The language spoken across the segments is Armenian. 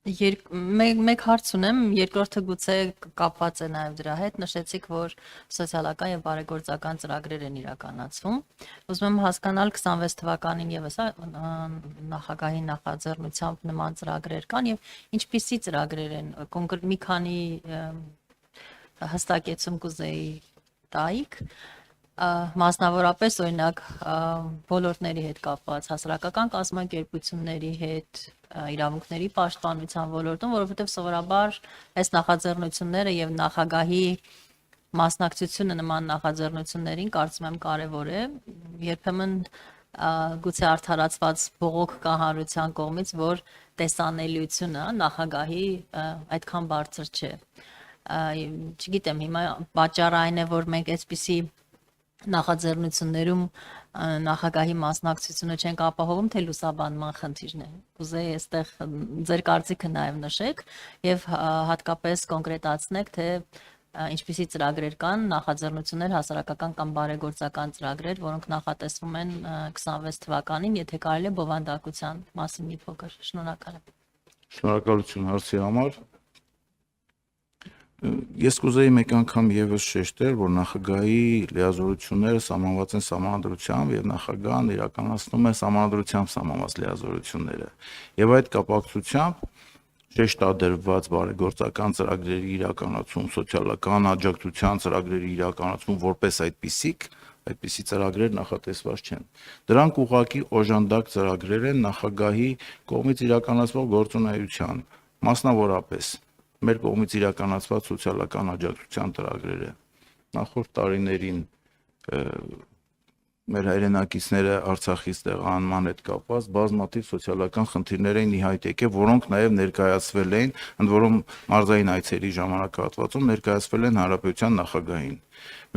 Մեկ հարց ունեմ, երկրորդը գուցե կապված է նաև դրա հետ, նշեցիք, որ սոցիալական եւ բարեգործական ծրագրեր են իրականացվում։ Ուզում եմ հասկանալ 26 թվականին եւս նախագահի նախաձեռնությամբ նման ծրագրեր կան եւ ինչպիսի ծրագրեր են, կոնկրետ մի քանի հստակեցում կուզեի տայիք, մասնավորապես օրինակ ոլորտների հետ կապված, հասարակական կազմակերպությունների հետ, իրավունքների պաշտպանության ոլորտում, որովհետև սովորաբար այս նախաձեռնությունները եւ նախագահի մասնակցությունը նման նախաձեռնություններին կարծում եմ կարևոր է, երբեմն գուցե արդարացված բողոք կա հանրության կողմից, որ տեսանելիությունը նախագահի այդքան բարձր չէ։ Չգիտեմ, հիմա պատճառը այն է, որ մենք այսպիսի նախաձեռնություններում նախագահի մասնակցությունը չենք ապահովում, թե լուսաբանման խնդիրն է։ Կուզեի այստեղ ձեր կարծիքը նաև նշեք եւ հատկապես կոնկրետացնեք, թե ինչպիսի ծրագրեր կան, նախաձեռնություններ, հասարակական կամ բարեգործական ծրագրեր, որոնք նախատեսվում են 26 թվականին, եթե կարելի է բովանդակության մասին մի փոքր։ Շնորհակալ եմ։ Շնորհակալություն հարցի համար։ Ես կուզեի մեկ անգամ եւս շեշտել, որ նախագահի լիազորությունները սահմանված են սահմանադրությամբ եւ նախագահն իրականացնում է սահմանադրությամբ սահմանված լիազորությունները։ Եվ այդ կապակցությամբ շեշտադրված բարեգործական ծրագրերի իրականացում, սոցիալական աջակցության ծրագրերի իրականացում որպես այդպիսի ծրագրեր նախատեսված չեն։ Դրանք ուղղակի օժանդակ ծրագրեր են նախագահի կողմից իրականացվող գործունեության, մասնավորապես մեր կողմից իրականացված սոցիալական աջակցության ծրագրերը։ Նախորդ տարիներին մեր հայրենակիցները Արցախից տեղահանման հետ կապված բազմաթիվ սոցիալական խնդիրներ էին ի հայտ եկել, որոնք նաև ներկայացվել էին, ընդ որում մարզային այցերի ժամանակահատվածում ներկայացվել են Հանրապետության նախագահին։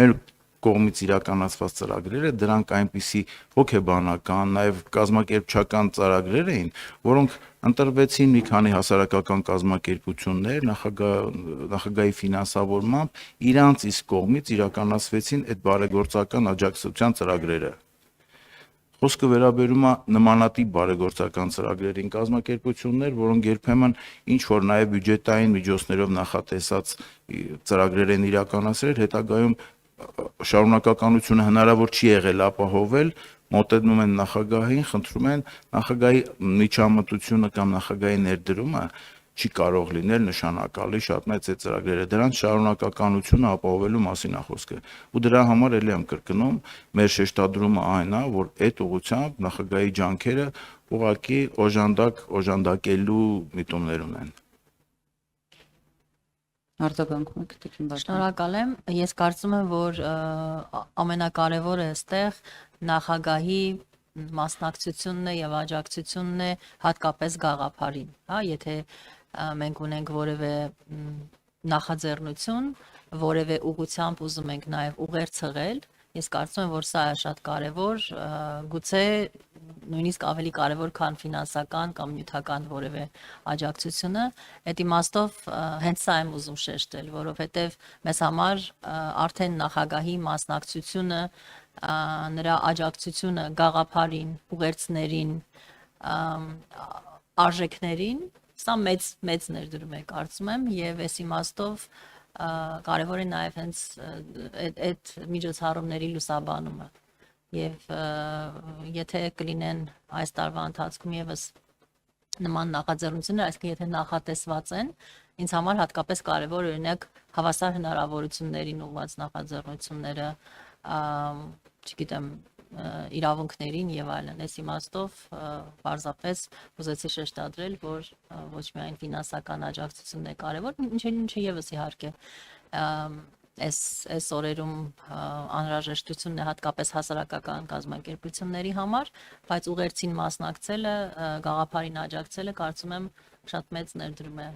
Մեր կողմից իրականացված ծրագրերը դրանք այնպիսի հոգեբանական, նաև կազմակերպչական ծրագրեր էին, որոնք ընտրվեցին մի քանի հասարակական կազմակերպություններ նախագահի ֆինանսավորմամբ իրանց իսկ կողմից իրականացվեցին այդ բարեգործական աջակցության ծրագրերը։ Խոսքը վերաբերում է նմանատիպ բարեգործական ծրագրերին, կազմակերպություններ, որոնք երբեմն ինչ որ նաև բյուջետային միջոցներով նախատեսած ծրագրեր են իրականացրել, հետագայում շարունակականությունը հնարավոր չի եղել ապահովել, մոտենում են նախագահին, խնդրում են նախագահի միջամտությունը կամ նախագահի ներդրումը չի կարող լինել նշանակալի շատ մեծ այդ ծրագրերը, դրանց շարունակականությունը ապահովելու մասին է խոսքը։ Ու դրա համար ելի եմ կրկնում, մեր շեշտադրումը այն է, որ այդ ուղղությամբ նախագահի ջանքերը ուղղակի օժանդակելու միտումներ ունեն։ Շնորհակալ եմ։ Ես կարծում եմ, որ ամենակարևորը այստեղ նախագահի մասնակցությունն է եւ աջակցությունն է հատկապես գաղափարին, հա, եթե մենք ունենք որևէ նախաձեռնություն, որևէ ուղղությամբ ուզում ենք նաեւ ուղերձղել, ես կարծում եմ, որ սա է շատ կարևոր, գուցե նույնիսկ ավելի կարևոր, քան ֆինանսական կամ նյութական որևէ աջակցությունը, այդ իմաստով հենց սա եմ ուզում շեշտել, որովհետև մեզ համար արդեն նախագահի մասնակցությունը, նրա աջակցությունը գաղափարին, ուղերձներին, արժեքներին, սա մեծ ներդրում է, կարծում եմ, եւ այս իմաստով կարևոր է նաեւ հենց այդ միջոցառումների լուսաբանումը եւ եթե կլինեն այս տարվա ընթացքում եւս նման նախաձեռնություններ, այսինքն եթե նախատեսված են, ինձ համար հատկապես կարևոր օրինակ հավասար հնարավորություններին ուղղված նախաձեռնությունները, չգիտեմ, իրավունքներին եւ այլն, այս իմաստով պարզապես ուզեցի շեշտադրել, որ ոչ միայն ֆինանսական աջակցությունն է կարևոր, ինչը եւս իհարկե այս օրերում անհրաժեշտությունն է հատկապես հասարակական կազմակերպությունների համար, բայց ուղերձին մասնակցելը, գաղափարին աջակցելը կարծում եմ շատ մեծ ներդրում է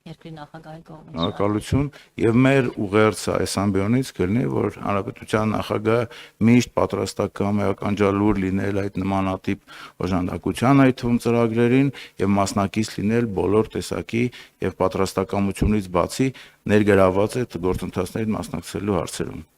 երկրի նախագահի կողմից։ Շնորհակալություն եւ մեր ուղերձը այս ամբիոնից կլինի, որ հանրապետության նախագահը միշտ պատրաստական ականջալուր լինել այդ նմանատիպ օժանդակության այդ թվում ծրագրերին եւ մասնակից լինել բոլոր տեսակի եւ պատրաստակամությունից բացի ներգրաված այդ գործընթացներին մասնակցելու հարցերում։